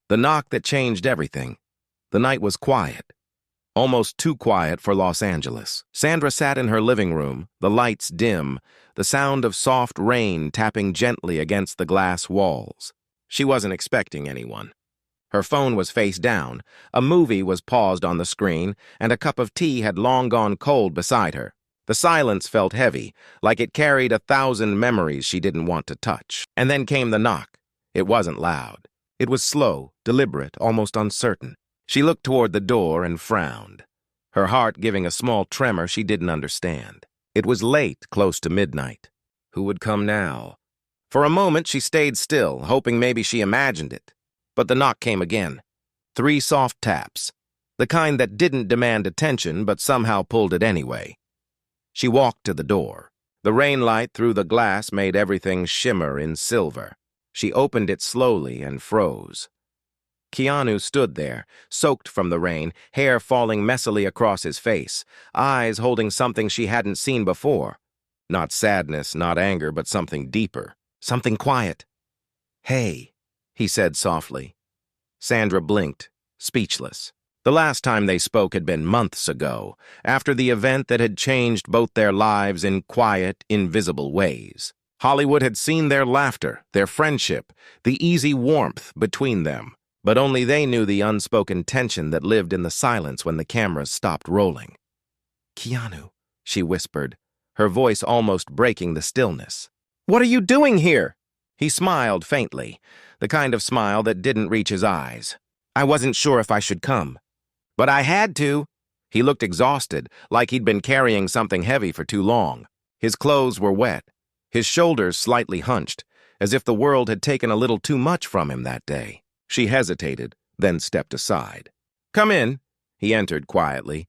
The knock that changed everything. The night was quiet. Almost too quiet for Los Angeles. Sandra sat in her living room, the lights dim, the sound of soft rain tapping gently against the glass walls. She wasn't expecting anyone. Her phone was face down, a movie was paused on the screen, and a cup of tea had long gone cold beside her. The silence felt heavy, like it carried 1,000 memories she didn't want to touch. And then came the knock. It wasn't loud. It was slow, deliberate, almost uncertain. She looked toward the door and frowned, her heart giving a small tremor she didn't understand. It was late, close to midnight. Who would come now? For a moment she stayed still, hoping maybe she imagined it. But the knock came again. 3 soft taps, the kind that didn't demand attention but somehow pulled it anyway. She walked to the door. The rain light through the glass made everything shimmer in silver. She opened it slowly and froze. Keanu stood there, soaked from the rain, hair falling messily across his face, eyes holding something she hadn't seen before. Not sadness, not anger, but something deeper, something quiet. "Hey," he said softly. Sandra blinked, speechless. The last time they spoke had been months ago, after the event that had changed both their lives in quiet, invisible ways. Hollywood had seen their laughter, their friendship, the easy warmth between them. But only they knew the unspoken tension that lived in the silence when the cameras stopped rolling. "Keanu," she whispered, her voice almost breaking the stillness. "What are you doing here?" He smiled faintly, the kind of smile that didn't reach his eyes. "I wasn't sure if I should come. But I had to." He looked exhausted, like he'd been carrying something heavy for too long. His clothes were wet, his shoulders slightly hunched, as if the world had taken a little too much from him that day. She hesitated, then stepped aside. "Come in." He entered quietly.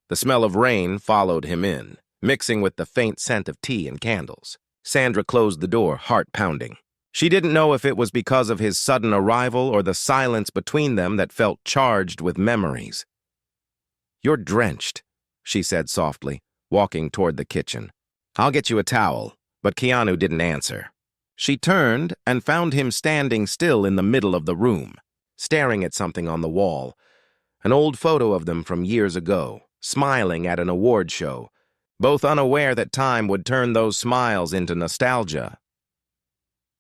The smell of rain followed him in, mixing with the faint scent of tea and candles. Sandra closed the door, heart pounding. She didn't know if it was because of his sudden arrival or the silence between them that felt charged with memories. "You're drenched," she said softly, walking toward the kitchen. "I'll get you a towel," but Keanu didn't answer. She turned and found him standing still in the middle of the room, staring at something on the wall, an old photo of them from years ago, smiling at an award show, both unaware that time would turn those smiles into nostalgia.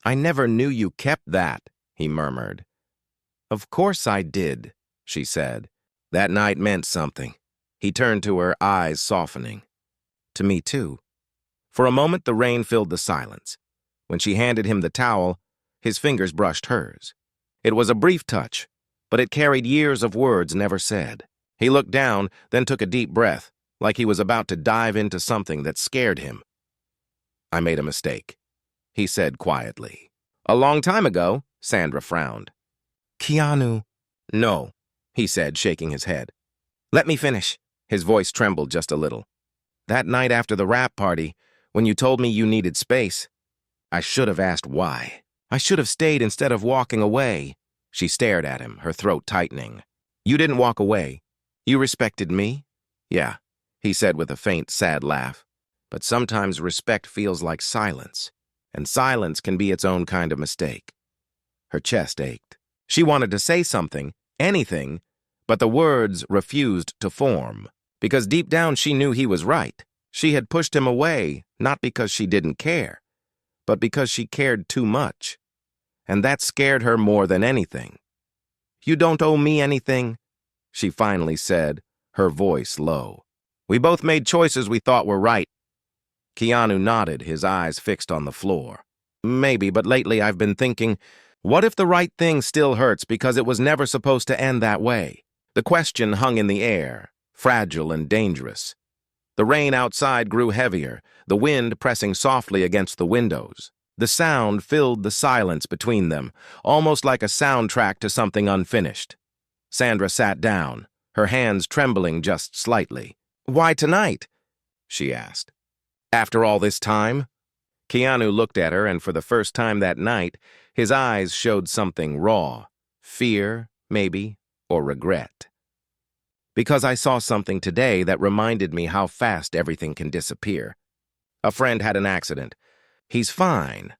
"I never knew you kept that," he murmured. "Of course I did," she said. That night meant something. He turned to her, eyes softening. "To me, too." For a moment, the rain filled the silence. When she handed him the towel, his fingers brushed hers. It was a brief touch, but it carried years of words never said. He looked down, then took a deep breath, like he was about to dive into something that scared him. "I made a mistake," he said quietly. "A long time ago," Sandra frowned. "Keanu." "No," he said, shaking his head. "Let me finish." His voice trembled just a little. "That night after the rap party, when you told me you needed space, I should have asked why. I should have stayed instead of walking away." She stared at him, her throat tightening. "You didn't walk away. You respected me?" "Yeah," he said with a faint, sad laugh. "But sometimes respect feels like silence, and silence can be its own kind of mistake." Her chest ached. She wanted to say something, anything, but the words refused to form, because deep down she knew he was right. She had pushed him away, not because she didn't care, but because she cared too much. And that scared her more than anything. "You don't owe me anything," she finally said, her voice low. "We both made choices we thought were right." Keanu nodded, his eyes fixed on the floor. "Maybe, but lately I've been thinking, what if the right thing still hurts because it was never supposed to end that way?" The question hung in the air, fragile and dangerous. The rain outside grew heavier, the wind pressing softly against the windows. The sound filled the silence between them, almost like a soundtrack to something unfinished. Sandra sat down, her hands trembling just slightly. "Why tonight?" she asked. "After all this time?" Keanu looked at her, and for the first time that night, his eyes showed something raw. Fear, maybe, or regret. "Because I saw something today that reminded me how fast everything can disappear. A friend had an accident. He's fine.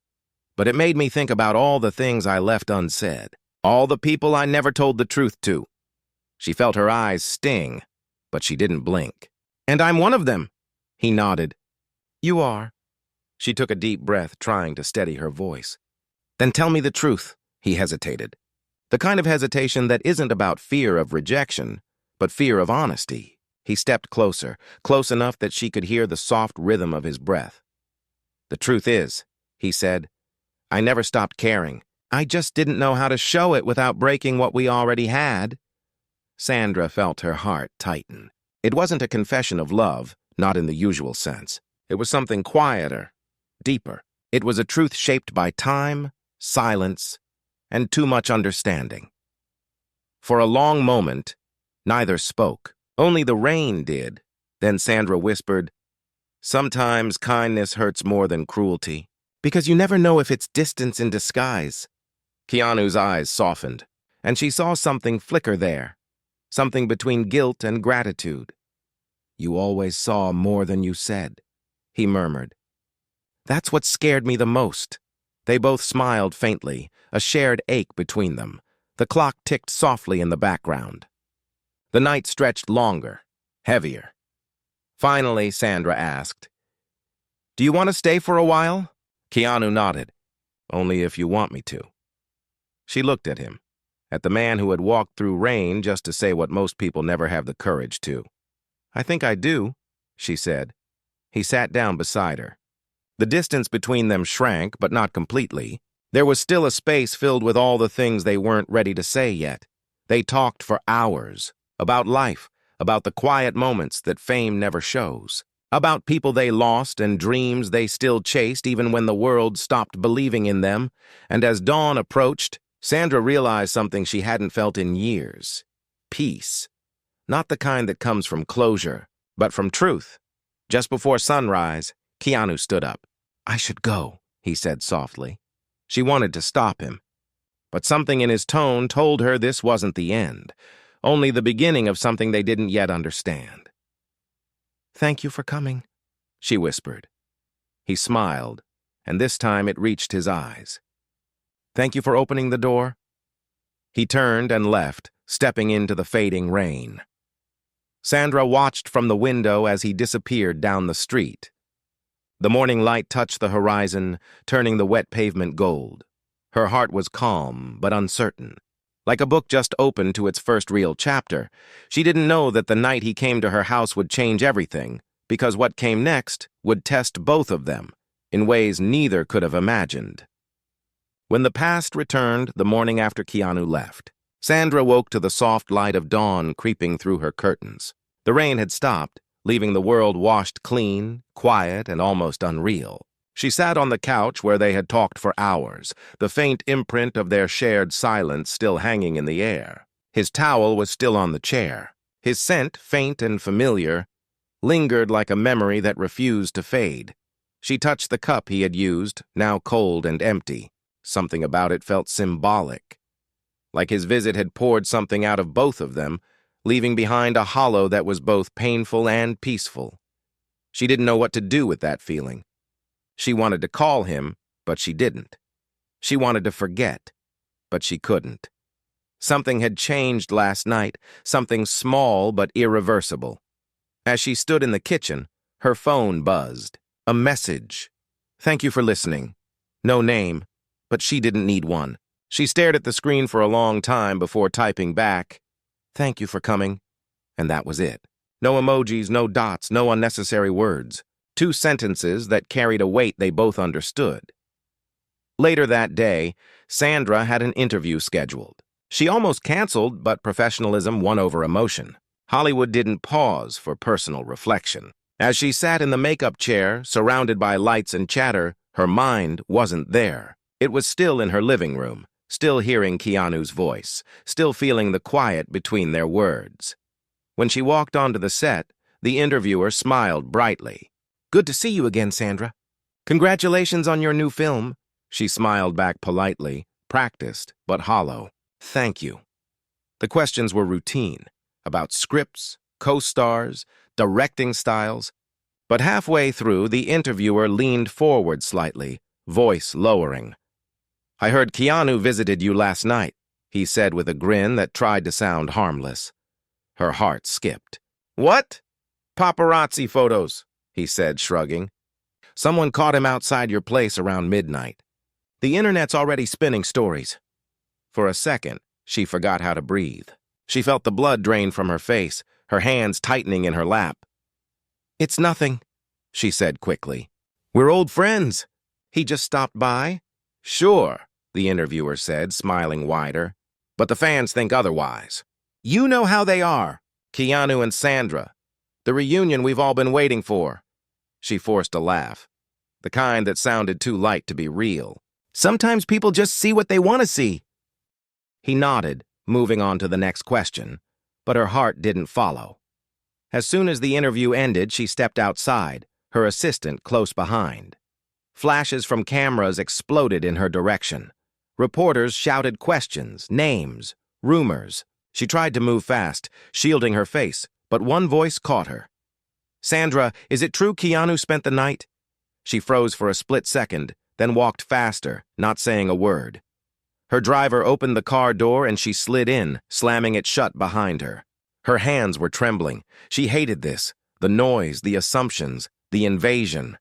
But it made me think about all the things I left unsaid. All the people I never told the truth to. She felt her eyes sting, but she didn't blink. And I'm one of them. He nodded. You are. She took a deep breath, trying to steady her voice. Then tell me the truth, he hesitated. The kind of hesitation that isn't about fear of rejection, but fear of honesty. He stepped closer, close enough that she could hear the soft rhythm of his breath. The truth is, he said, I never stopped caring. I just didn't know how to show it without breaking what we already had. Sandra felt her heart tighten. It wasn't a confession of love, not in the usual sense. It was something quieter, deeper. It was a truth shaped by time, silence, and too much understanding. For a long moment, neither spoke. Only the rain did. Then Sandra whispered, Sometimes kindness hurts more than cruelty, because you never know if it's distance in disguise. Keanu's eyes softened, and she saw something flicker there, something between guilt and gratitude. You always saw more than you said, he murmured. That's what scared me the most. They both smiled faintly, a shared ache between them. The clock ticked softly in the background. The night stretched longer, heavier. Finally, Sandra asked, Do you want to stay for a while? Keanu nodded. Only if you want me to. She looked at him, at the man who had walked through rain just to say what most people never have the courage to. I think I do, she said. He sat down beside her. The distance between them shrank, but not completely. There was still a space filled with all the things they weren't ready to say yet. They talked for hours, about life, about the quiet moments that fame never shows, about people they lost and dreams they still chased even when the world stopped believing in them. And as dawn approached, Sandra realized something she hadn't felt in years. Peace. Not the kind that comes from closure, but from truth. Just before sunrise, Keanu stood up. I should go, he said softly. She wanted to stop him, but something in his tone told her this wasn't the end, only the beginning of something they didn't yet understand. Thank you for coming, she whispered. He smiled, and this time it reached his eyes. Thank you for opening the door. He turned and left, stepping into the fading rain. Sandra watched from the window as he disappeared down the street. The morning light touched the horizon, turning the wet pavement gold. Her heart was calm, but uncertain. Like a book just opened to its first real chapter, she didn't know that the night he came to her house would change everything, because what came next would test both of them, in ways neither could have imagined. When the past returned the morning after Keanu left, Sandra woke to the soft light of dawn creeping through her curtains. The rain had stopped, leaving the world washed clean, quiet, and almost unreal. She sat on the couch where they had talked for hours, the faint imprint of their shared silence still hanging in the air. His towel was still on the chair. His scent, faint and familiar, lingered like a memory that refused to fade. She touched the cup he had used, now cold and empty. Something about it felt symbolic. Like his visit had poured something out of both of them, leaving behind a hollow that was both painful and peaceful. She didn't know what to do with that feeling. She wanted to call him, but she didn't. She wanted to forget, but she couldn't. Something had changed last night, something small but irreversible. As she stood in the kitchen, her phone buzzed. A message. Thank you for listening. No name, but she didn't need one. She stared at the screen for a long time before typing back, Thank you for coming. And that was it. No emojis, no dots, no unnecessary words. 2 sentences that carried a weight they both understood. Later that day, Sandra had an interview scheduled. She almost canceled, but professionalism won over emotion. Hollywood didn't pause for personal reflection. As she sat in the makeup chair, surrounded by lights and chatter, her mind wasn't there. It was still in her living room, still hearing Keanu's voice, still feeling the quiet between their words. When she walked onto the set, the interviewer smiled brightly. Good to see you again, Sandra. Congratulations on your new film. She smiled back politely, practiced, but hollow. Thank you. The questions were routine, about scripts, co-stars, directing styles. But halfway through, the interviewer leaned forward slightly, voice lowering. I heard Keanu visited you last night. he said with a grin that tried to sound harmless. Her heart skipped. What? Paparazzi photos, he said, shrugging. Someone caught him outside your place around midnight. The internet's already spinning stories. For a second, she forgot how to breathe. She felt the blood drain from her face, her hands tightening in her lap. It's nothing, she said quickly. We're old friends. He just stopped by? Sure, the interviewer said, smiling wider. But the fans think otherwise. You know how they are. Keanu and Sandra. The reunion we've all been waiting for. She forced a laugh, the kind that sounded too light to be real. Sometimes people just see what they want to see. He nodded, moving on to the next question, but her heart didn't follow. As soon as the interview ended, she stepped outside, her assistant close behind. Flashes from cameras exploded in her direction. Reporters shouted questions, names, rumors. She tried to move fast, shielding her face, but one voice caught her. Sandra, is it true Keanu spent the night? She froze for a split second, then walked faster, not saying a word. Her driver opened the car door and she slid in, slamming it shut behind her. Her hands were trembling. She hated this, the noise, the assumptions, the invasion.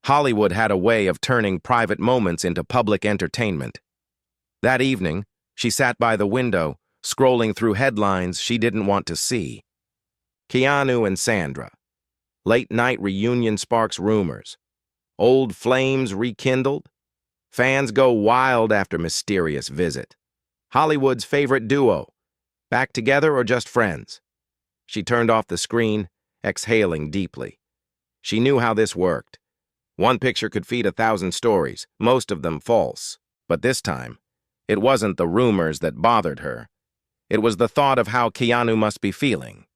Hollywood had a way of turning private moments into public entertainment. That evening, she sat by the window, scrolling through headlines she didn't want to see. Keanu and Sandra. Late-night reunion sparks rumors. Old flames rekindled. Fans go wild after mysterious visit. Hollywood's favorite duo. Back together or just friends? She turned off the screen, exhaling deeply. She knew how this worked. One picture could feed 1,000 stories, most of them false. But this time, it wasn't the rumors that bothered her. It was the thought of how Keanu must be feeling.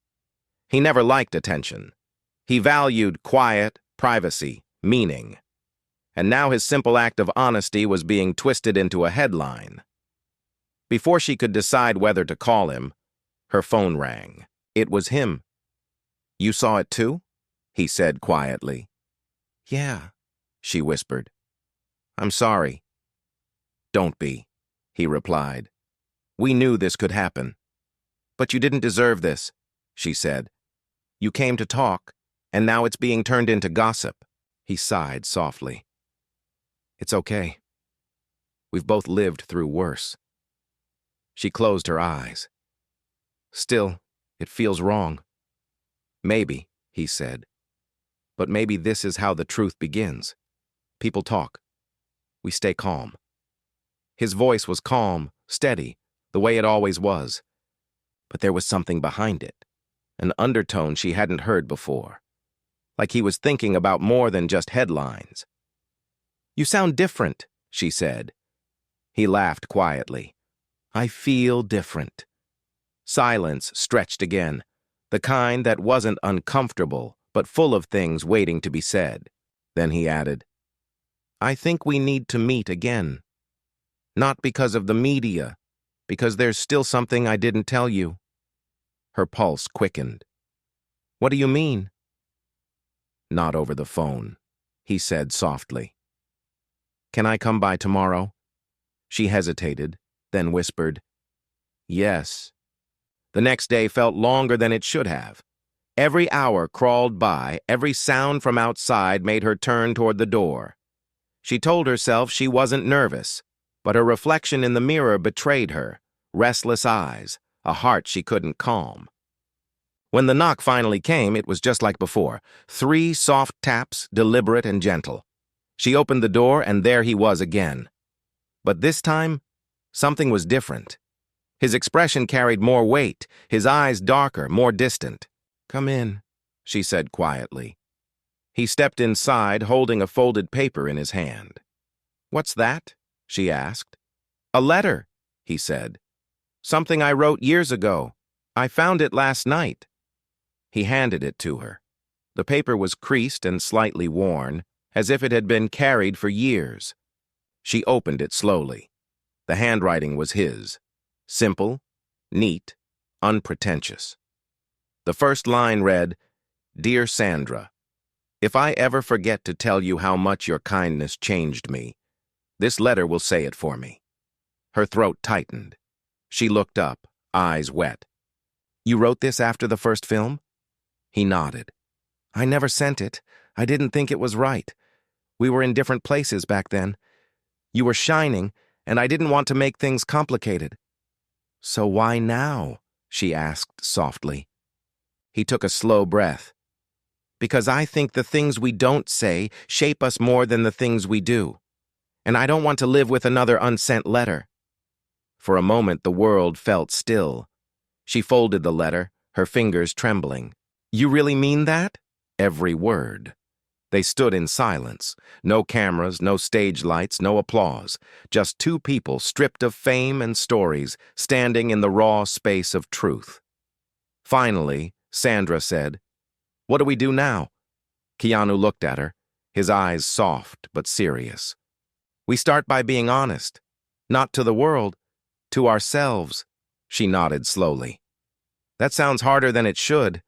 He never liked attention. He valued quiet, privacy, meaning. And now his simple act of honesty was being twisted into a headline. Before she could decide whether to call him, her phone rang. It was him. You saw it too? He said quietly. Yeah, she whispered. I'm sorry. Don't be, he replied. We knew this could happen. But you didn't deserve this, she said. You came to talk, and now it's being turned into gossip. He sighed softly. It's okay. We've both lived through worse. She closed her eyes. Still, it feels wrong. Maybe, he said. But maybe this is how the truth begins. People talk. We stay calm. His voice was calm, steady, the way it always was. But there was something behind it, an undertone she hadn't heard before. Like he was thinking about more than just headlines. You sound different, she said. He laughed quietly. I feel different. Silence stretched again, the kind that wasn't uncomfortable, but full of things waiting to be said. Then he added, I think we need to meet again. Not because of the media, because there's still something I didn't tell you. Her pulse quickened. What do you mean? Not over the phone, he said softly. Can I come by tomorrow? She hesitated, then whispered, Yes. The next day felt longer than it should have. Every hour crawled by, every sound from outside made her turn toward the door. She told herself she wasn't nervous, but her reflection in the mirror betrayed her, restless eyes, a heart she couldn't calm. When the knock finally came, it was just like before, 3 soft taps, deliberate and gentle. She opened the door, and there he was again. But this time, something was different. His expression carried more weight, his eyes darker, more distant. Come in, she said quietly. He stepped inside, holding a folded paper in his hand. What's that? She asked. A letter, he said. Something I wrote years ago. I found it last night. He handed it to her. The paper was creased and slightly worn, as if it had been carried for years. She opened it slowly. The handwriting was his. Simple, neat, unpretentious. The first line read, Dear Sandra, if I ever forget to tell you how much your kindness changed me, this letter will say it for me. Her throat tightened. She looked up, eyes wet. You wrote this after the first film? He nodded. I never sent it. I didn't think it was right. We were in different places back then. You were shining, and I didn't want to make things complicated. So why now? She asked softly. He took a slow breath. Because I think the things we don't say shape us more than the things we do. And I don't want to live with another unsent letter. For a moment, the world felt still. She folded the letter, her fingers trembling. You really mean that? Every word. They stood in silence. No cameras, no stage lights, no applause. Just two people stripped of fame and stories, standing in the raw space of truth. Finally, Sandra said, What do we do now? Keanu looked at her, his eyes soft but serious. We start by being honest. Not to the world, to ourselves. She nodded slowly. That sounds harder than it should.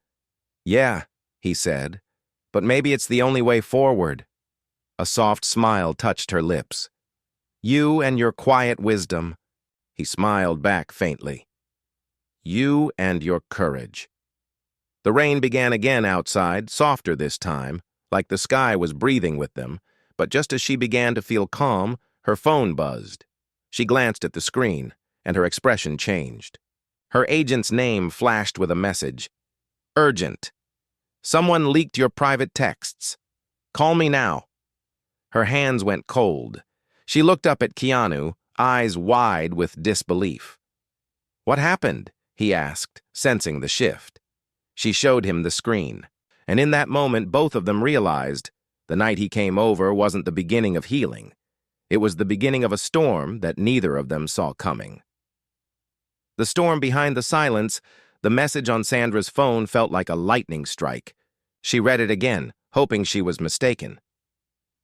Yeah, he said, but maybe it's the only way forward. A soft smile touched her lips. You and your quiet wisdom. He smiled back faintly. You and your courage. The rain began again outside, softer this time, like the sky was breathing with them, but just as she began to feel calm, her phone buzzed. She glanced at the screen, and her expression changed. Her agent's name flashed with a message. Urgent. Someone leaked your private texts. Call me now. Her hands went cold. She looked up at Keanu, eyes wide with disbelief. What happened? He asked, sensing the shift. She showed him the screen, and in that moment both of them realized the night he came over wasn't the beginning of healing. It was the beginning of a storm that neither of them saw coming. The storm behind the silence, the message on Sandra's phone felt like a lightning strike. She read it again, hoping she was mistaken.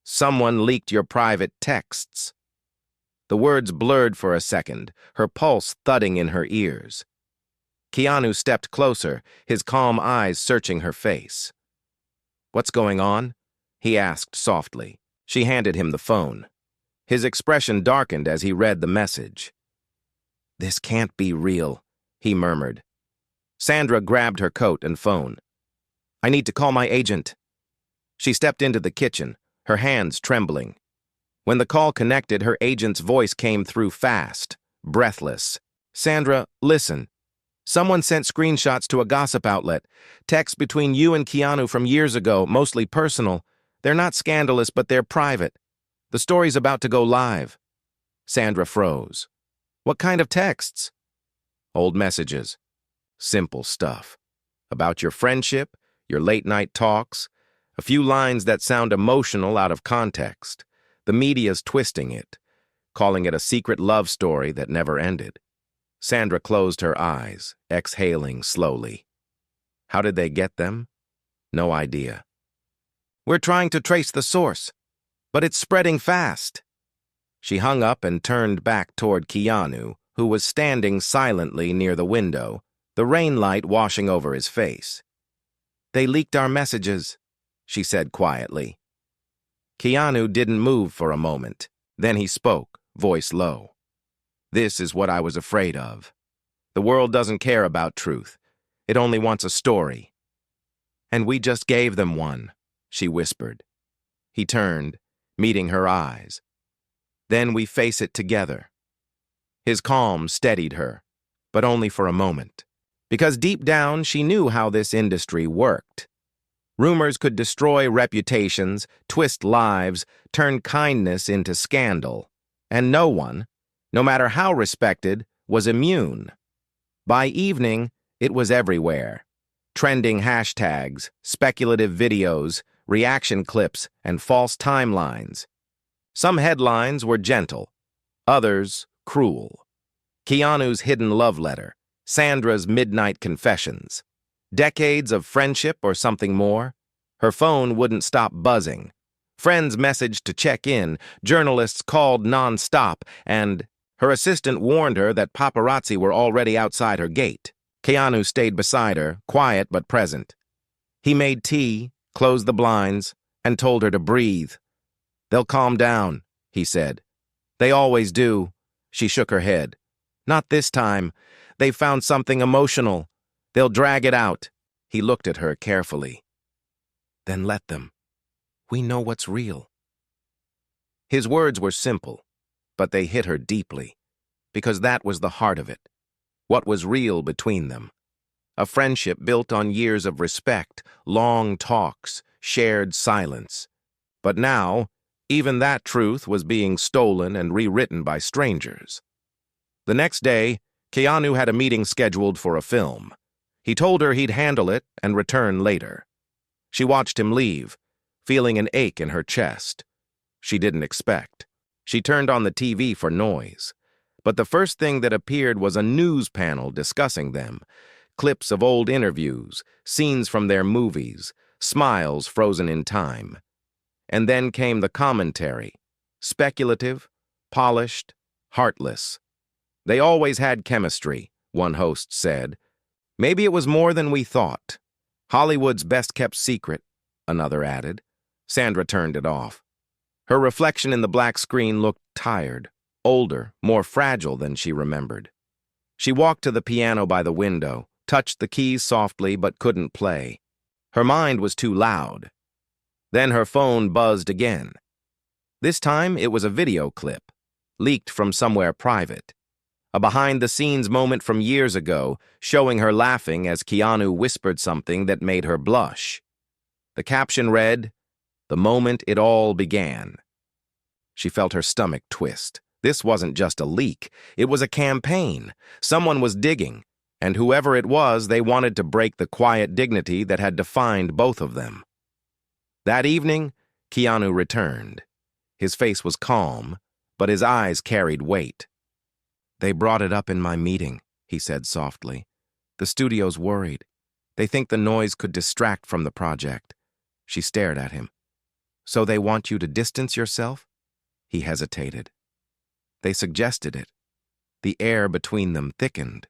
Someone leaked your private texts. The words blurred for a second, her pulse thudding in her ears. Keanu stepped closer, his calm eyes searching her face. What's going on? He asked softly. She handed him the phone. His expression darkened as he read the message. This can't be real, he murmured. Sandra grabbed her coat and phone. I need to call my agent. She stepped into the kitchen, her hands trembling. When the call connected, her agent's voice came through fast, breathless. Sandra, listen. Someone sent screenshots to a gossip outlet. Texts between you and Keanu from years ago, mostly personal. They're not scandalous, but they're private. The story's about to go live. Sandra froze. What kind of texts? Old messages. Simple stuff. About your friendship, your late-night talks, a few lines that sound emotional out of context. The media's twisting it, calling it a secret love story that never ended. Sandra closed her eyes, exhaling slowly. How did they get them? No idea. We're trying to trace the source, but it's spreading fast. She hung up and turned back toward Keanu, who was standing silently near the window, the rain light washing over his face. They leaked our messages, she said quietly. Keanu didn't move for a moment. Then he spoke, voice low. This is what I was afraid of. The world doesn't care about truth. It only wants a story. And we just gave them one, she whispered. He turned, meeting her eyes. Then we face it together. His calm steadied her, but only for a moment. Because deep down, she knew how this industry worked. Rumors could destroy reputations, twist lives, turn kindness into scandal. And no one, no matter how respected, was immune. By evening, it was everywhere. Trending hashtags, speculative videos, reaction clips, and false timelines. Some headlines were gentle, others cruel. Keanu's hidden love letter, Sandra's midnight confessions. Decades of friendship or something more? Her phone wouldn't stop buzzing. Friends messaged to check in, journalists called non-stop, and her assistant warned her that paparazzi were already outside her gate. Keanu stayed beside her, quiet but present. He made tea, closed the blinds, and told her to breathe. They'll calm down, he said. They always do. She shook her head. Not this time. They found something emotional. They'll drag it out. He looked at her carefully. Then let them. We know what's real. His words were simple, but they hit her deeply, because that was the heart of it. What was real between them? A friendship built on years of respect, long talks, shared silence. But now, even that truth was being stolen and rewritten by strangers. The next day, Keanu had a meeting scheduled for a film. He told her he'd handle it and return later. She watched him leave, feeling an ache in her chest. She didn't expect. She turned on the TV for noise. But the first thing that appeared was a news panel discussing them. Clips of old interviews, scenes from their movies, smiles frozen in time. And then came the commentary. Speculative, polished, heartless. They always had chemistry, one host said. Maybe it was more than we thought. Hollywood's best-kept secret, another added. Sandra turned it off. Her reflection in the black screen looked tired, older, more fragile than she remembered. She walked to the piano by the window, touched the keys softly but couldn't play. Her mind was too loud. Then her phone buzzed again. This time it was a video clip, leaked from somewhere private. A behind-the-scenes moment from years ago, showing her laughing as Keanu whispered something that made her blush. The caption read, "The moment it all began." She felt her stomach twist. This wasn't just a leak. It was a campaign. Someone was digging, and whoever it was, they wanted to break the quiet dignity that had defined both of them. That evening, Keanu returned. His face was calm, but his eyes carried weight. "They brought it up in my meeting," he said softly. "The studio's worried. They think the noise could distract from the project." She stared at him. "So they want you to distance yourself?" He hesitated. They suggested it. The air between them thickened.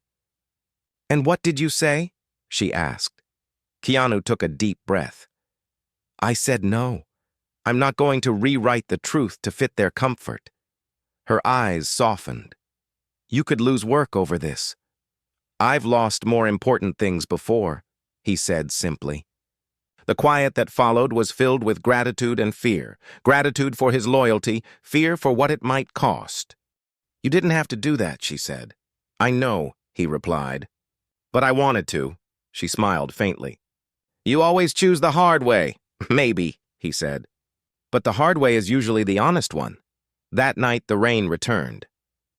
"And what did you say?" she asked. Keanu took a deep breath. "I said no. I'm not going to rewrite the truth to fit their comfort." Her eyes softened. "You could lose work over this." "I've lost more important things before," he said simply. The quiet that followed was filled with gratitude and fear. Gratitude for his loyalty, fear for what it might cost. "You didn't have to do that," she said. "I know," he replied. "But I wanted to." She smiled faintly. "You always choose the hard way." "Maybe," he said. "But the hard way is usually the honest one." That night the rain returned.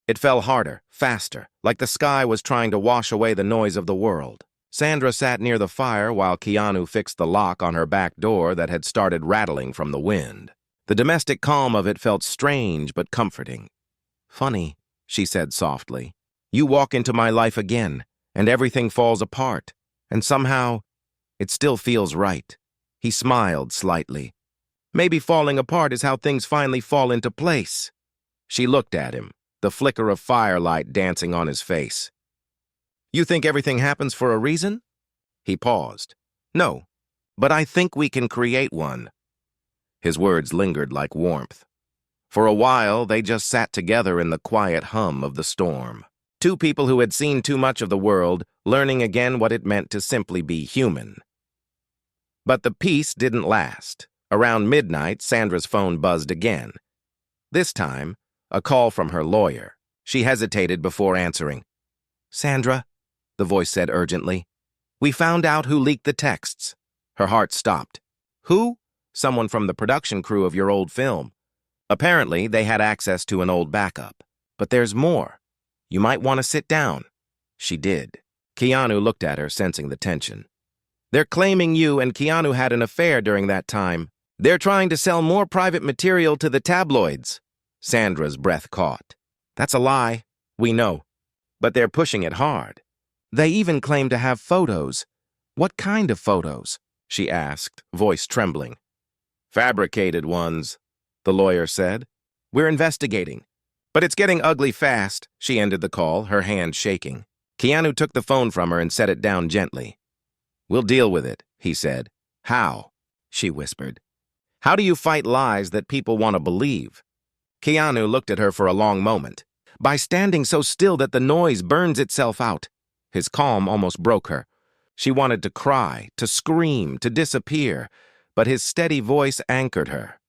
It fell harder, faster, like the sky was trying to wash away the noise of the world. Sandra sat near the fire while Keanu fixed the lock on her back door that had started rattling from the wind. The domestic calm of it felt strange but comforting. "Funny," she said softly. "You walk into my life again, and everything falls apart, and somehow it still feels right." He smiled slightly. "Maybe falling apart is how things finally fall into place." She looked at him, the flicker of firelight dancing on his face. "You think everything happens for a reason?" He paused. "No, but I think we can create one." His words lingered like warmth. For a while, they just sat together in the quiet hum of the storm. Two people who had seen too much of the world, learning again what it meant to simply be human. But the peace didn't last. Around midnight, Sandra's phone buzzed again. This time, a call from her lawyer. She hesitated before answering. "Sandra," the voice said urgently, "we found out who leaked the texts." Her heart stopped. "Who?" "Someone from the production crew of your old film. Apparently, they had access to an old backup. But there's more. You might want to sit down." She did. Keanu looked at her, sensing the tension. "They're claiming you and Keanu had an affair during that time. They're trying to sell more private material to the tabloids." Sandra's breath caught. "That's a lie. We know. But they're pushing it hard. They even claim to have photos." "What kind of photos?" she asked, voice trembling. "Fabricated ones," the lawyer said. "We're investigating. But it's getting ugly fast." She ended the call, her hand shaking. Keanu took the phone from her and set it down gently. "We'll deal with it," he said. "How?" she whispered. "How do you fight lies that people want to believe?" Keanu looked at her for a long moment. by standing so still that the noise burns itself out. His calm almost broke her. She wanted to cry, to scream, to disappear, but his steady voice anchored her.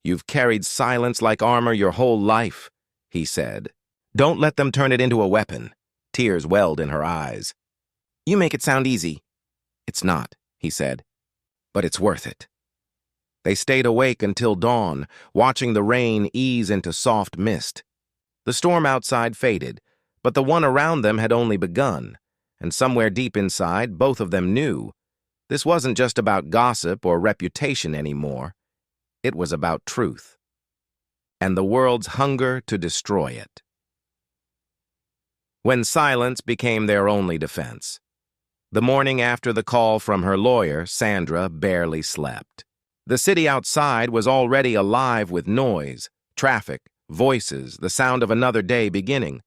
"You've carried silence like armor your whole life," he said. "Don't let them turn it into a weapon." Tears welled in her eyes. "You make it sound easy." "It's not," he said, "but it's worth it." They stayed awake until dawn, watching the rain ease into soft mist. The storm outside faded, but the one around them had only begun, and somewhere deep inside, both of them knew this wasn't just about gossip or reputation anymore. It was about truth, and the world's hunger to destroy it. When silence became their only defense. The morning after the call from her lawyer, Sandra barely slept. The city outside was already alive with noise, traffic, voices, the sound of another day beginning.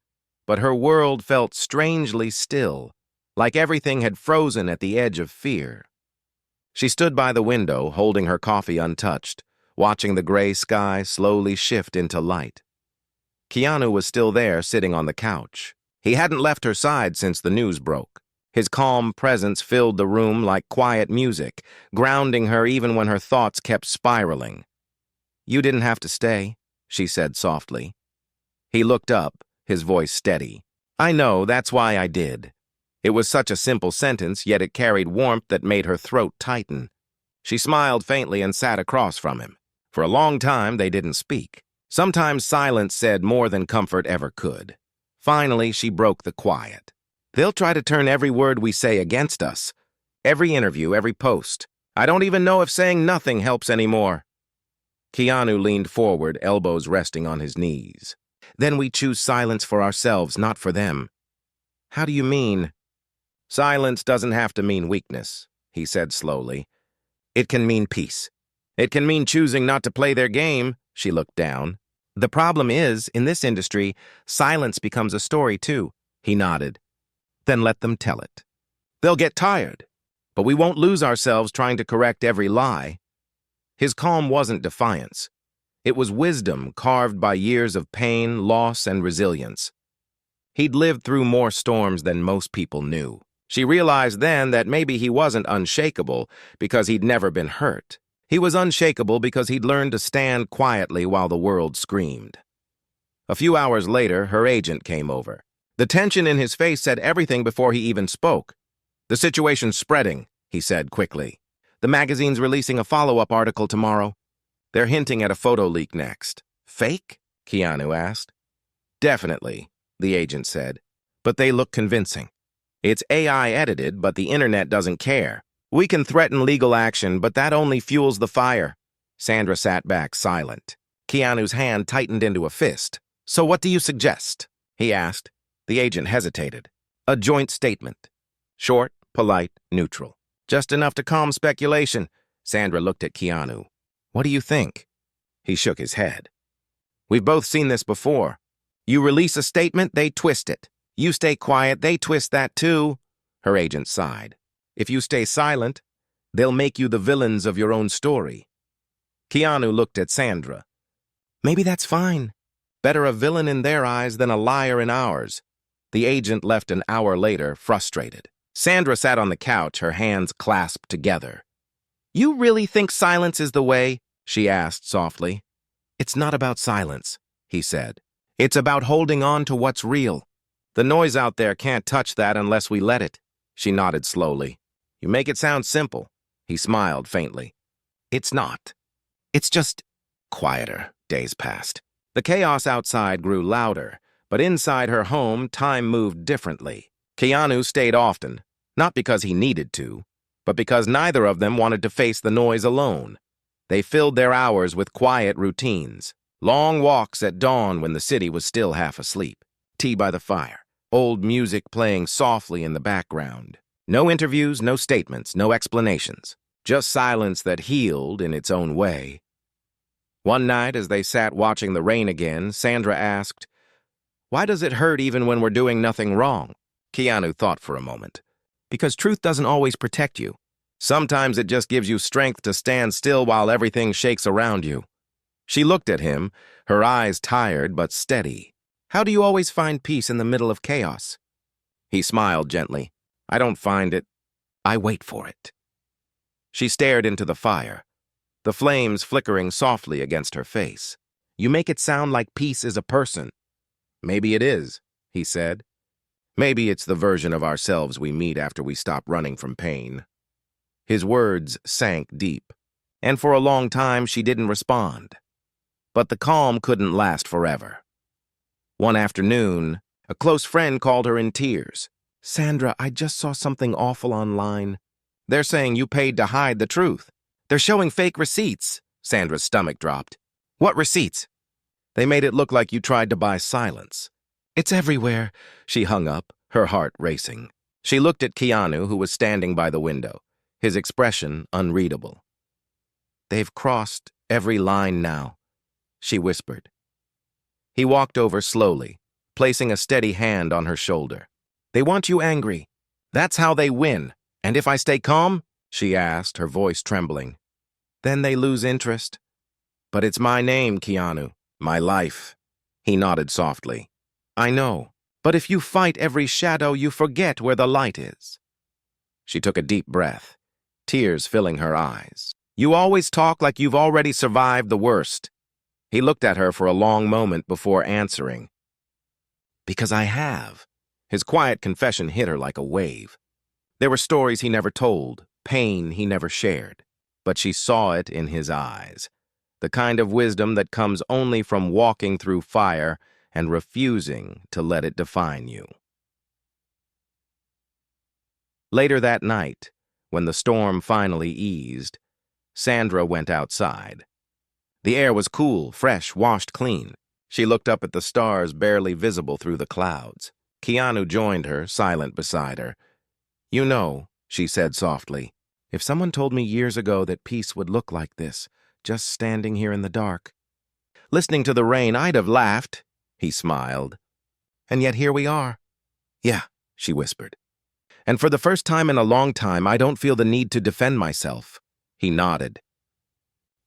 But her world felt strangely still, like everything had frozen at the edge of fear. She stood by the window, holding her coffee untouched, watching the gray sky slowly shift into light. Keanu was still there, sitting on the couch. He hadn't left her side since the news broke. His calm presence filled the room like quiet music, grounding her even when her thoughts kept spiraling. "You didn't have to stay," she said softly. He looked up, his voice steady. "I know, that's why I did." It was such a simple sentence, yet it carried warmth that made her throat tighten. She smiled faintly and sat across from him. For a long time, they didn't speak. Sometimes silence said more than comfort ever could. Finally, she broke the quiet. "They'll try to turn every word we say against us. Every interview, every post. I don't even know if saying nothing helps anymore." Keanu leaned forward, elbows resting on his knees. "Then we choose silence for ourselves, not for them." "How do you mean?" "Silence doesn't have to mean weakness," he said slowly. "It can mean peace. It can mean choosing not to play their game." She looked down. "The problem is, in this industry, silence becomes a story too." He nodded. "Then let them tell it. They'll get tired, but we won't lose ourselves trying to correct every lie." His calm wasn't defiance. It was wisdom carved by years of pain, loss, and resilience. He'd lived through more storms than most people knew. She realized then that maybe he wasn't unshakable because he'd never been hurt. He was unshakable because he'd learned to stand quietly while the world screamed. A few hours later, her agent came over. The tension in his face said everything before he even spoke. "The situation's spreading," he said quickly. "The magazine's releasing a follow-up article tomorrow. They're hinting at a photo leak next." "Fake?" Keanu asked. "Definitely," the agent said. "But they look convincing. It's AI edited, but the internet doesn't care. We can threaten legal action, but that only fuels the fire." Sandra sat back, silent. Keanu's hand tightened into a fist. "So what do you suggest?" he asked. The agent hesitated. "A joint statement. Short, polite, neutral. Just enough to calm speculation." Sandra looked at Keanu. "What do you think?" He shook his head. "We've both seen this before. You release a statement, they twist it. You stay quiet, they twist that too." Her agent sighed. "If you stay silent, they'll make you the villains of your own story." Keanu looked at Sandra. "Maybe that's fine. Better a villain in their eyes than a liar in ours." The agent left an hour later, frustrated. Sandra sat on the couch, her hands clasped together. "You really think silence is the way?" she asked softly. "It's not about silence," he said. "It's about holding on to what's real. The noise out there can't touch that unless we let it." She nodded slowly. "You make it sound simple." He smiled faintly. "It's not. It's just..." Quieter. Days passed. The chaos outside grew louder, but inside her home, time moved differently. Keanu stayed often, not because he needed to, but because neither of them wanted to face the noise alone. They filled their hours with quiet routines. Long walks at dawn when the city was still half asleep. Tea by the fire. Old music playing softly in the background. No interviews, no statements, no explanations. Just silence that healed in its own way. One night, as they sat watching the rain again, Sandra asked, "Why does it hurt even when we're doing nothing wrong?" Keanu thought for a moment. "Because truth doesn't always protect you. Sometimes it just gives you strength to stand still while everything shakes around you." She looked at him, her eyes tired but steady. How do you always find peace in the middle of chaos? He smiled gently. I don't find it. I wait for it. She stared into the fire, the flames flickering softly against her face. You make it sound like peace is a person. Maybe it is, he said. Maybe it's the version of ourselves we meet after we stop running from pain. His words sank deep, and for a long time she didn't respond. But the calm couldn't last forever. One afternoon, a close friend called her in tears. Sandra, I just saw something awful online. They're saying you paid to hide the truth. They're showing fake receipts. Sandra's stomach dropped. What receipts? They made it look like you tried to buy silence. It's everywhere. She hung up, her heart racing. She looked at Keanu, who was standing by the window, his expression unreadable. They've crossed every line now, she whispered. He walked over slowly, placing a steady hand on her shoulder. They want you angry. That's how they win. And if I stay calm? She asked, her voice trembling. Then they lose interest. But it's my name, Keanu. My life. He nodded softly. I know. But if you fight every shadow, you forget where the light is. She took a deep breath, tears filling her eyes. You always talk like you've already survived the worst. He looked at her for a long moment before answering. Because I have. His quiet confession hit her like a wave. There were stories he never told, pain he never shared. But she saw it in his eyes. The kind of wisdom that comes only from walking through fire and refusing to let it define you. Later that night, when the storm finally eased, Sandra went outside. The air was cool, fresh, washed clean. She looked up at the stars barely visible through the clouds. Keanu joined her, silent beside her. You know, she said softly, if someone told me years ago that peace would look like this, just standing here in the dark. Listening to the rain, I'd have laughed, he smiled. And yet here we are. Yeah, she whispered. And for the first time in a long time, I don't feel the need to defend myself. He nodded.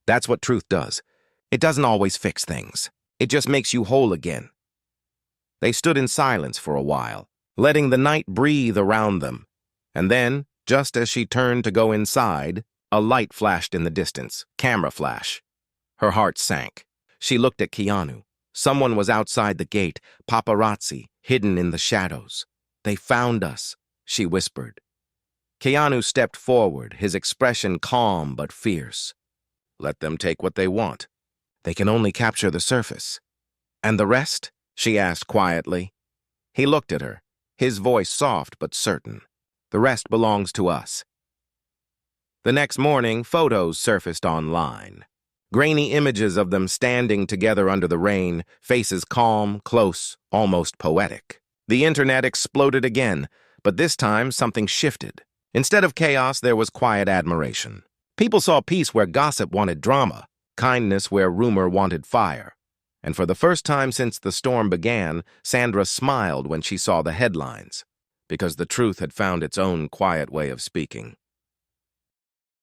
That's what truth does. It doesn't always fix things. It just makes you whole again. They stood in silence for a while, letting the night breathe around them. And then, just as she turned to go inside, a light flashed in the distance, camera flash. Her heart sank. She looked at Keanu. Someone was outside the gate, paparazzi, hidden in the shadows. They found us, she whispered. Keanu stepped forward, his expression calm but fierce. Let them take what they want. They can only capture the surface. And the rest? She asked quietly. He looked at her, his voice soft but certain. The rest belongs to us. The next morning, photos surfaced online. Grainy images of them standing together under the rain, faces calm, close, almost poetic. The internet exploded again, but this time something shifted. Instead of chaos, there was quiet admiration. People saw peace where gossip wanted drama, kindness where rumor wanted fire. And for the first time since the storm began, Sandra smiled when she saw the headlines, because the truth had found its own quiet way of speaking.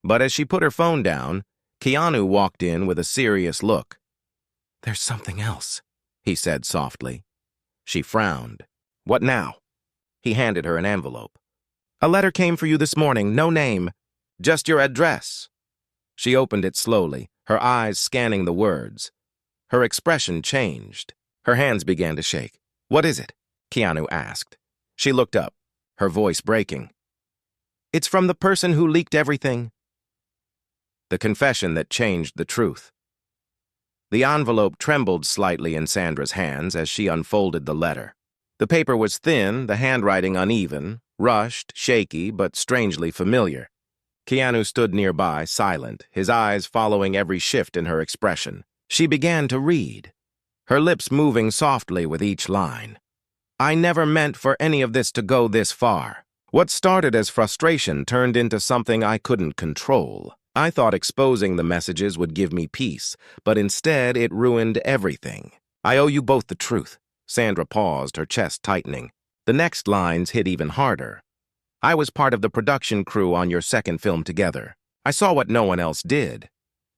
But as she put her phone down, Keanu walked in with a serious look. There's something else, he said softly. She frowned. What now? He handed her an envelope. A letter came for you this morning, no name, just your address. She opened it slowly, her eyes scanning the words. Her expression changed. Her hands began to shake. What is it? Keanu asked. She looked up, her voice breaking. It's from the person who leaked everything. The confession that changed the truth. The envelope trembled slightly in Sandra's hands as she unfolded the letter. The paper was thin, the handwriting uneven, rushed, shaky, but strangely familiar. Keanu stood nearby, silent, his eyes following every shift in her expression. She began to read, her lips moving softly with each line. I never meant for any of this to go this far. What started as frustration turned into something I couldn't control. I thought exposing the messages would give me peace, but instead it ruined everything. I owe you both the truth. Sandra paused, her chest tightening. The next lines hit even harder. I was part of the production crew on your second film together. I saw what no one else did.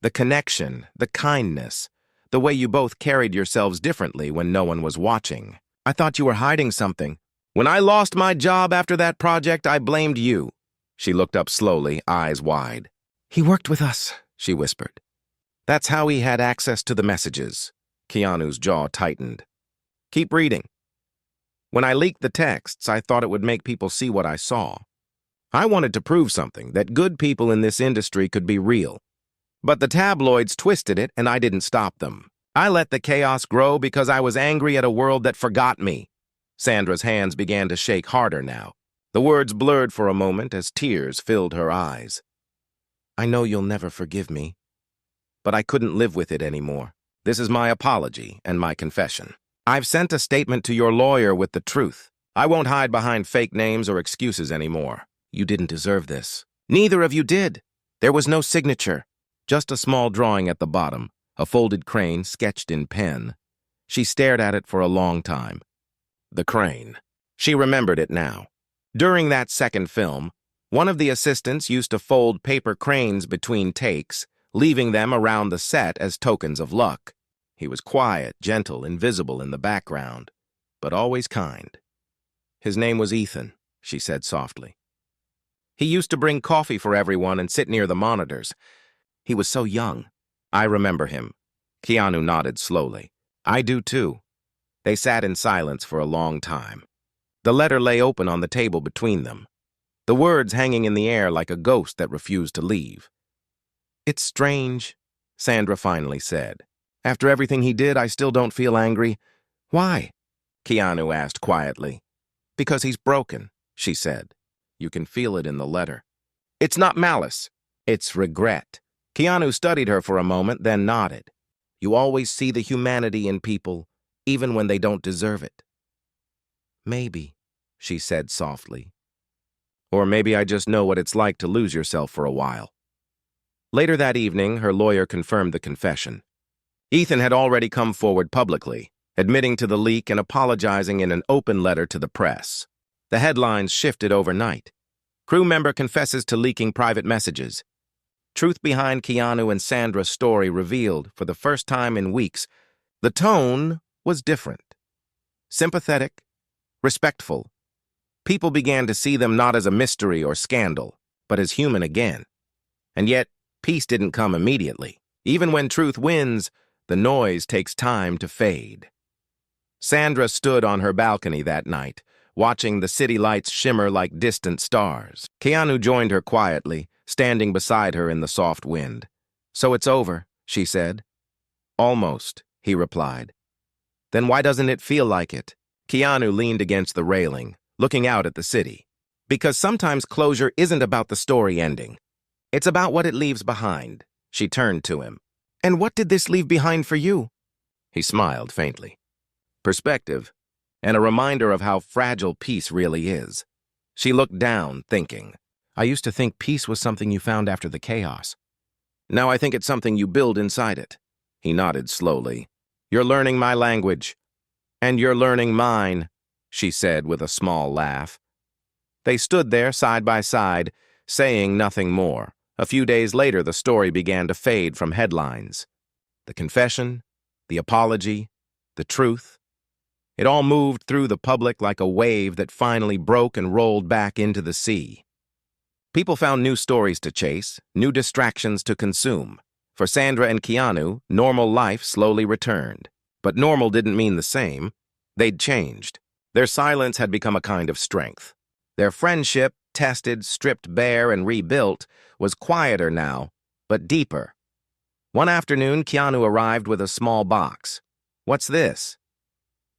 The connection, the kindness, the way you both carried yourselves differently when no one was watching. I thought you were hiding something. When I lost my job after that project, I blamed you." She looked up slowly, eyes wide. "He worked with us," she whispered. "That's how he had access to the messages." Keanu's jaw tightened. "Keep reading." "When I leaked the texts, I thought it would make people see what I saw. I wanted to prove something, that good people in this industry could be real. But the tabloids twisted it, and I didn't stop them. I let the chaos grow because I was angry at a world that forgot me." Sandra's hands began to shake harder now. The words blurred for a moment as tears filled her eyes. "I know you'll never forgive me, but I couldn't live with it anymore. This is my apology and my confession. I've sent a statement to your lawyer with the truth. I won't hide behind fake names or excuses anymore. You didn't deserve this. Neither of you did. There was no signature, just a small drawing at the bottom, a folded crane sketched in pen. She stared at it for a long time. The crane. She remembered it now. During that second film, one of the assistants used to fold paper cranes between takes, leaving them around the set as tokens of luck. He was quiet, gentle, invisible in the background, but always kind. His name was Ethan, she said softly. He used to bring coffee for everyone and sit near the monitors. He was so young. I remember him. Keanu nodded slowly. I do too. They sat in silence for a long time. The letter lay open on the table between them, the words hanging in the air like a ghost that refused to leave. It's strange, Sandra finally said. After everything he did, I still don't feel angry. Why? Keanu asked quietly. Because he's broken, she said. You can feel it in the letter. It's not malice. It's regret. Keanu studied her for a moment, then nodded. You always see the humanity in people, even when they don't deserve it. Maybe, she said softly. Or maybe I just know what it's like to lose yourself for a while. Later that evening, her lawyer confirmed the confession. Ethan had already come forward publicly, admitting to the leak and apologizing in an open letter to the press. The headlines shifted overnight. Crew member confesses to leaking private messages. Truth behind Keanu and Sandra's story revealed, for the first time in weeks, the tone was different. Sympathetic, respectful. People began to see them not as a mystery or scandal, but as human again. And yet, peace didn't come immediately. Even when truth wins, the noise takes time to fade. Sandra stood on her balcony that night, watching the city lights shimmer like distant stars. Keanu joined her quietly, standing beside her in the soft wind. So it's over, she said. Almost, he replied. Then why doesn't it feel like it? Keanu leaned against the railing, looking out at the city. Because sometimes closure isn't about the story ending. It's about what it leaves behind. She turned to him. And what did this leave behind for you? He smiled faintly. Perspective, and a reminder of how fragile peace really is. She looked down, thinking. I used to think peace was something you found after the chaos. Now I think it's something you build inside it. He nodded slowly. You're learning my language. And you're learning mine, she said with a small laugh. They stood there side by side, saying nothing more. A few days later, the story began to fade from headlines. The confession, the apology, the truth. It all moved through the public like a wave that finally broke and rolled back into the sea. People found new stories to chase, new distractions to consume. For Sandra and Keanu, normal life slowly returned. But normal didn't mean the same. They'd changed. Their silence had become a kind of strength. Their friendship, tested, stripped bare, and rebuilt, was quieter now, but deeper. One afternoon, Keanu arrived with a small box. What's this?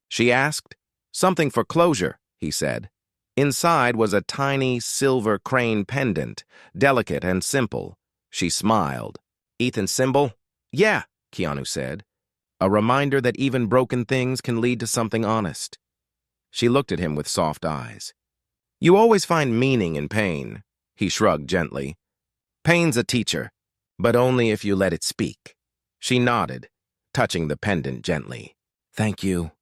She asked. Something for closure, he said. Inside was a tiny silver crane pendant, delicate and simple. She smiled. Ethan's symbol? Yeah, Keanu said. A reminder that even broken things can lead to something honest. She looked at him with soft eyes. You always find meaning in pain, he shrugged gently. Pain's a teacher, but only if you let it speak. She nodded, touching the pendant gently. Thank you.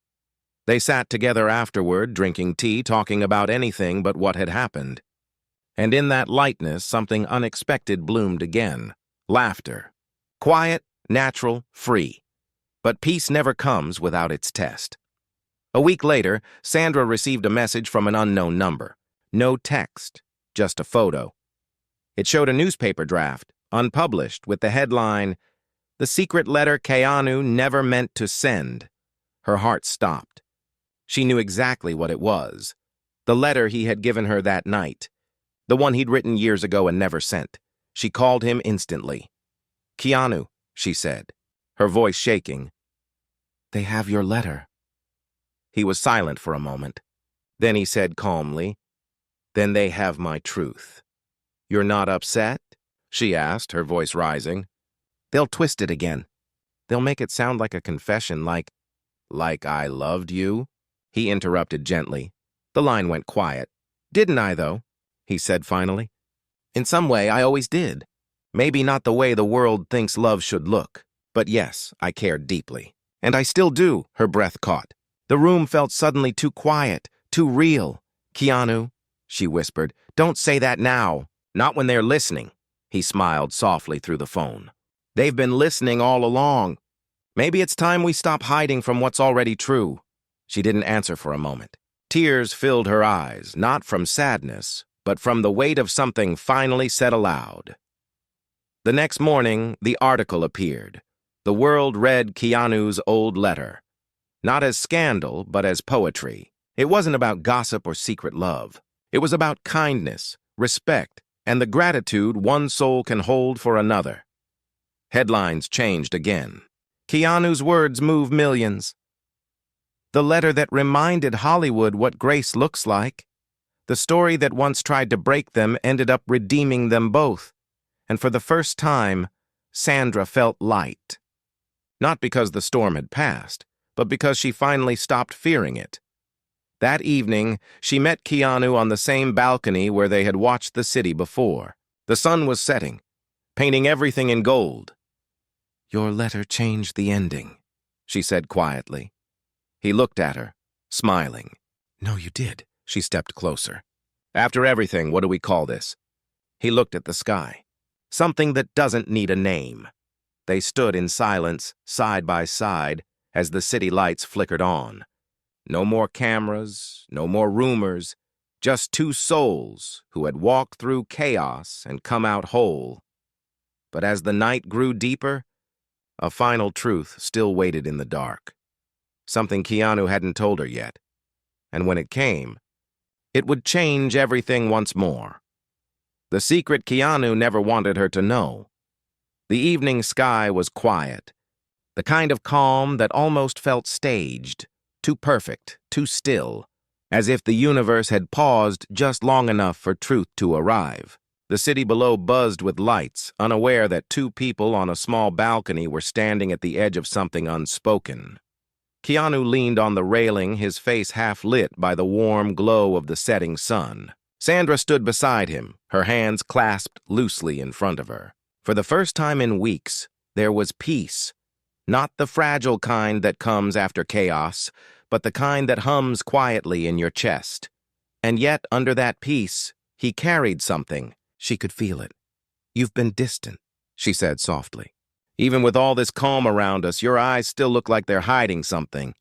They sat together afterward, drinking tea, talking about anything but what had happened. And in that lightness, something unexpected bloomed again. Laughter. Quiet, natural, free. But peace never comes without its test. A week later, Sandra received a message from an unknown number. No text, just a photo. It showed a newspaper draft, unpublished, with the headline, "The secret letter Keanu never meant to send." Her heart stopped. She knew exactly what it was. The letter he had given her that night. The one he'd written years ago and never sent. She called him instantly. "Keanu," she said, her voice shaking. "They have your letter." He was silent for a moment. Then he said calmly, "Then they have my truth." "You're not upset?" she asked, her voice rising. "They'll twist it again. They'll make it sound like a confession, like I loved you?" He interrupted gently. The line went quiet. "Didn't I, though?" he said finally. "In some way, I always did. Maybe not the way the world thinks love should look. But yes, I cared deeply. And I still do," her breath caught. The room felt suddenly too quiet, too real. "Keanu," she whispered, "don't say that now. Not when they're listening." He smiled softly through the phone. "They've been listening all along. Maybe it's time we stop hiding from what's already true." She didn't answer for a moment. Tears filled her eyes, not from sadness, but from the weight of something finally said aloud. The next morning, the article appeared. The world read Keanu's old letter. Not as scandal, but as poetry. It wasn't about gossip or secret love. It was about kindness, respect, and the gratitude one soul can hold for another. Headlines changed again. "Keanu's words move millions." The letter that reminded Hollywood what grace looks like. The story that once tried to break them ended up redeeming them both. And for the first time, Sandra felt light. Not because the storm had passed, but because she finally stopped fearing it. That evening, she met Keanu on the same balcony where they had watched the city before. The sun was setting, painting everything in gold. "Your letter changed the ending," she said quietly. He looked at her, smiling. "No, you did." She stepped closer. "After everything, what do we call this?" He looked at the sky. "Something that doesn't need a name." They stood in silence, side by side, as the city lights flickered on. No more cameras, no more rumors, just two souls who had walked through chaos and come out whole. But as the night grew deeper, a final truth still waited in the dark. Something Keanu hadn't told her yet. And when it came, it would change everything once more. The secret Keanu never wanted her to know. The evening sky was quiet, the kind of calm that almost felt staged, too perfect, too still, as if the universe had paused just long enough for truth to arrive. The city below buzzed with lights, unaware that two people on a small balcony were standing at the edge of something unspoken. Keanu leaned on the railing, his face half lit by the warm glow of the setting sun. Sandra stood beside him, her hands clasped loosely in front of her. For the first time in weeks, there was peace. Not the fragile kind that comes after chaos, but the kind that hums quietly in your chest. And yet, under that peace, he carried something. She could feel it. "You've been distant," she said softly. "Even with all this calm around us, your eyes still look like they're hiding something."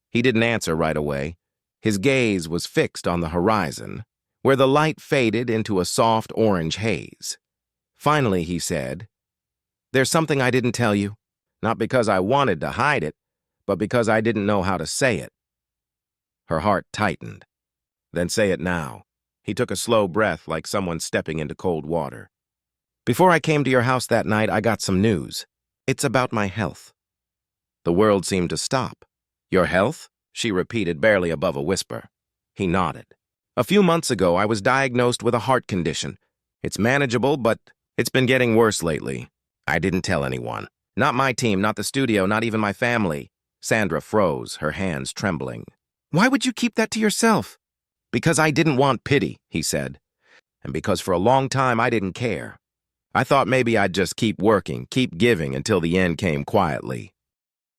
He didn't answer right away. His gaze was fixed on the horizon, where the light faded into a soft orange haze. Finally, he said, "There's something I didn't tell you, not because I wanted to hide it, but because I didn't know how to say it." Her heart tightened. "Then say it now." He took a slow breath like someone stepping into cold water. "Before I came to your house that night, I got some news. It's about my health." The world seemed to stop. "Your health?" she repeated, barely above a whisper. He nodded. "A few months ago, I was diagnosed with a heart condition. It's manageable, but it's been getting worse lately. I didn't tell anyone. Not my team, not the studio, not even my family." Sandra froze, her hands trembling. "Why would you keep that to yourself?" "Because I didn't want pity," he said. "And because for a long time I didn't care. I thought maybe I'd just keep working, keep giving until the end came quietly."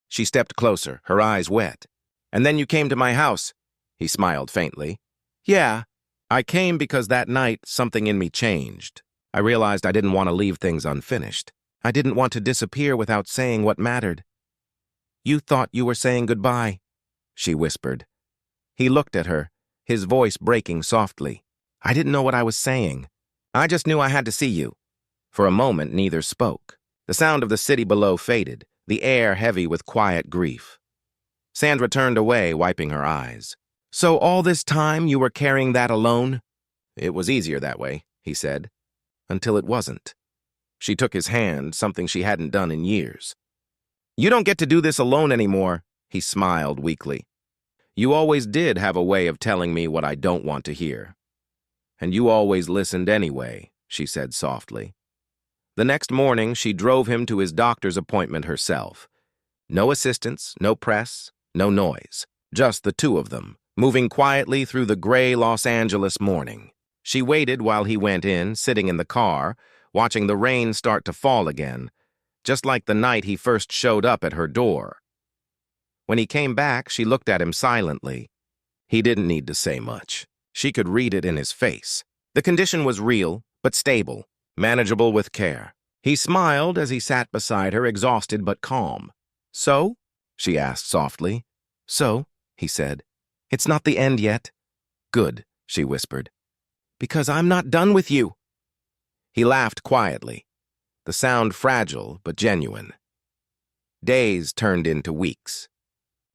She stepped closer, her eyes wet. "And then you came to my house." He smiled faintly. "Yeah, I came because that night something in me changed. I realized I didn't want to leave things unfinished. I didn't want to disappear without saying what mattered." You thought you were saying goodbye, she whispered. He looked at her, his voice breaking softly. I didn't know what I was saying. I just knew I had to see you. For a moment, neither spoke. The sound of the city below faded, the air heavy with quiet grief. Sandra turned away, wiping her eyes. So all this time you were carrying that alone? It was easier that way, he said. Until it wasn't. She took his hand, something she hadn't done in years. You don't get to do this alone anymore, he smiled weakly. You always did have a way of telling me what I don't want to hear. And you always listened anyway, she said softly. The next morning, she drove him to his doctor's appointment herself. No assistants, no press, no noise. Just the two of them, moving quietly through the gray Los Angeles morning. She waited while he went in, sitting in the car, watching the rain start to fall again, just like the night he first showed up at her door. When he came back, she looked at him silently. He didn't need to say much. She could read it in his face. The condition was real, but stable, manageable with care. He smiled as he sat beside her, exhausted but calm. So? She asked softly. So, he said. It's not the end yet. Good, she whispered. Because I'm not done with you. He laughed quietly, the sound fragile but genuine. Days turned into weeks.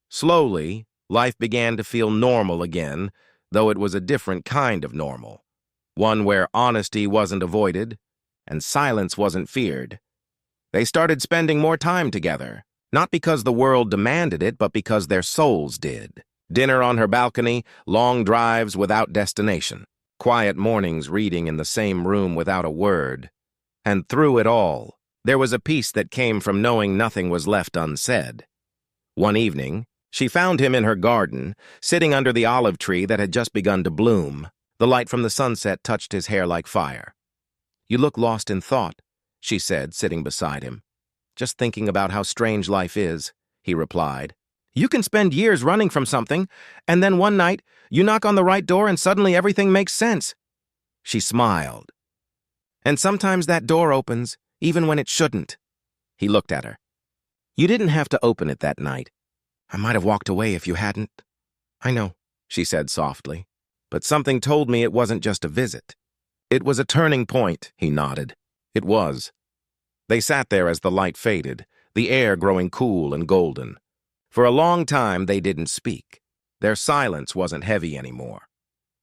Slowly, life began to feel normal again, though it was a different kind of normal. One where honesty wasn't avoided and silence wasn't feared. They started spending more time together, not because the world demanded it, but because their souls did. Dinner on her balcony, long drives without destination, quiet mornings reading in the same room without a word. And through it all, there was a peace that came from knowing nothing was left unsaid. One evening, she found him in her garden, sitting under the olive tree that had just begun to bloom. The light from the sunset touched his hair like fire. You look lost in thought, she said, sitting beside him. Just thinking about how strange life is, he replied. You can spend years running from something, and then one night, you knock on the right door and suddenly everything makes sense. She smiled. And sometimes that door opens, even when it shouldn't. He looked at her. You didn't have to open it that night. I might have walked away if you hadn't. I know, she said softly. But something told me it wasn't just a visit. It was a turning point, he nodded. It was. They sat there as the light faded, the air growing cool and golden. For a long time, they didn't speak. Their silence wasn't heavy anymore.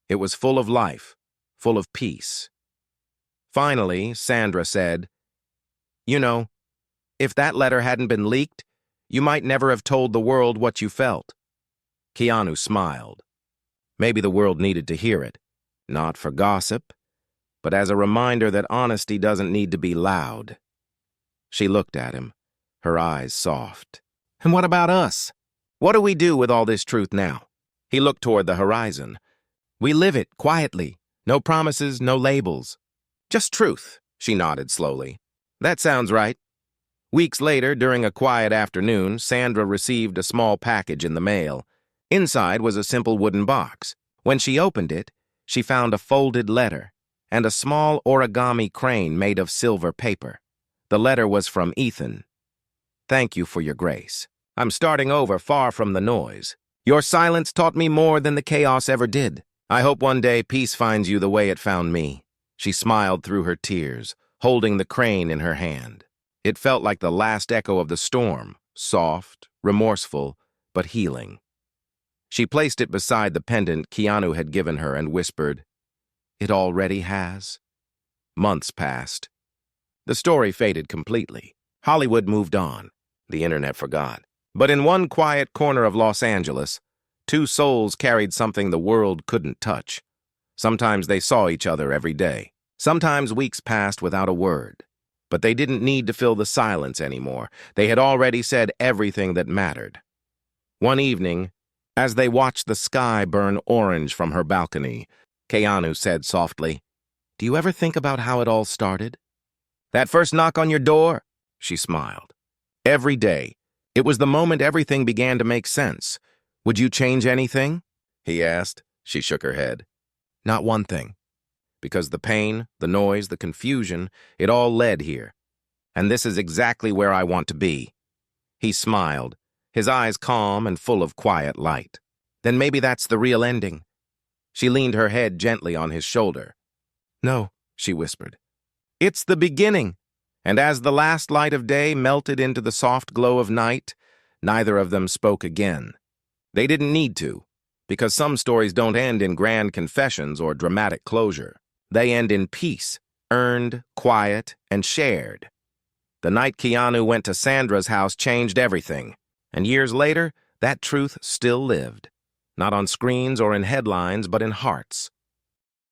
It was full of life, full of peace. Finally, Sandra said, You know, if that letter hadn't been leaked, you might never have told the world what you felt. Keanu smiled. Maybe the world needed to hear it, not for gossip, but as a reminder that honesty doesn't need to be loud. She looked at him, her eyes soft. And what about us? What do we do with all this truth now? He looked toward the horizon. We live it quietly. No promises, no labels. Just truth, she nodded slowly. That sounds right. Weeks later, during a quiet afternoon, Sandra received a small package in the mail. Inside was a simple wooden box. When she opened it, she found a folded letter and a small origami crane made of silver paper. The letter was from Ethan. Thank you for your grace. I'm starting over far from the noise. Your silence taught me more than the chaos ever did. I hope one day peace finds you the way it found me. She smiled through her tears, holding the crane in her hand. It felt like the last echo of the storm, soft, remorseful, but healing. She placed it beside the pendant Keanu had given her and whispered, It already has. Months passed. The story faded completely. Hollywood moved on. The internet forgot. But in one quiet corner of Los Angeles, two souls carried something the world couldn't touch. Sometimes they saw each other every day. Sometimes weeks passed without a word. But they didn't need to fill the silence anymore. They had already said everything that mattered. One evening, as they watched the sky burn orange from her balcony, Keanu said softly, Do you ever think about how it all started? That first knock on your door? She smiled. Every day. It was the moment everything began to make sense. Would you change anything? He asked. She shook her head. Not one thing. Because the pain, the noise, the confusion, it all led here. And this is exactly where I want to be. He smiled, his eyes calm and full of quiet light. Then maybe that's the real ending. She leaned her head gently on his shoulder. No, she whispered. It's the beginning. And as the last light of day melted into the soft glow of night, neither of them spoke again. They didn't need to, because some stories don't end in grand confessions or dramatic closure. They end in peace, earned, quiet, and shared. The night Keanu went to Sandra's house changed everything, and years later, that truth still lived. Not on screens or in headlines, but in hearts.